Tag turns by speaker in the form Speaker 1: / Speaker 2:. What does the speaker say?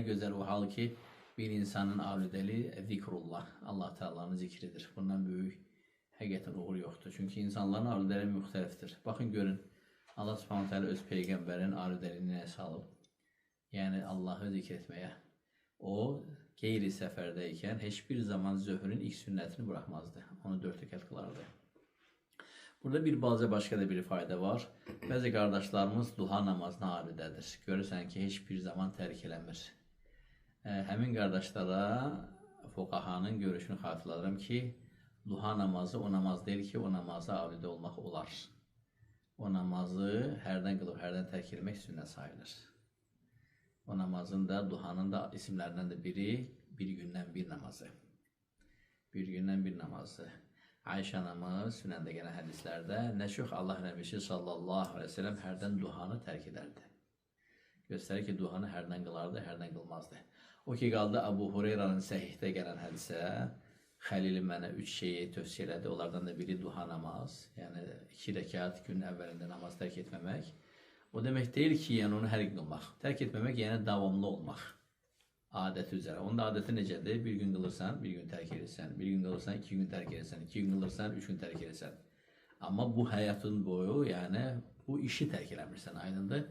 Speaker 1: Nə gözəl o hal ki, bir insanın avludəli zikrullah, Allah Teala'nın zikridir. Bundan böyük həqiqətən uğur yoxdur. Çünki insanların avludəli müxtəlifdir. Baxın, görün, Allah Subhanahu Teala öz Peyğəmbərin avludəliyini nəyə salıb? Yəni, Allahı zikr etməyə. O, qeyri səfərdəykən heç bir zaman zöhrün ilk sünnətini buraxmazdı. Onu 4 rəkət qılardı. Burada bir balaca başqa da bir fayda var. Bəzi qardaşlarımız duha namazına abidədir. Görürsən ki, heç bir zaman tərk eləmir. Həmin qardaşlara fuqahanın görüşünü xatırladıram ki, duha namazı o namaz deyil ki, o namaza abidə olmaq olar. O namazı hərdən qılıb, hərdən tərk eləmək sünnət sayılır. O namazın da, duhanın da isimlərindən də biri bir gündən bir namazı. Bir gündən bir namazı. Ayşə anamız sünəndə gələn hədislərdə Nəşux Allah Nəbisi sallallahu aleyhi ve sellem hərdən duhanı tərk edərdi. Göstərir ki, duhanı hərdən qılardı, hərdən qılmazdı. O ki, qaldı Abu Hureyranın səhihdə gələn hədisə, Xəlili mənə 3 şeyi tövsiyə elədi. Onlardan da biri duha namaz, yəni 2 rəkat gün əvvəlində namaz tərk etməmək. O demək deyil ki, yəni onu hər gün qılmaq. Tərk etməmək, yəni davamlı olmaq. Adəti üzrə. Onun da adəti necədir? Bir gün qılırsan, bir gün tərk edirsən. Bir gün qılırsan, 2 gün tərk edirsən. 2 gün qılırsan, 3 gün tərk edirsən. Amma bu həyatın boyu, yəni bu işi tərk eləmirsən, aydındır.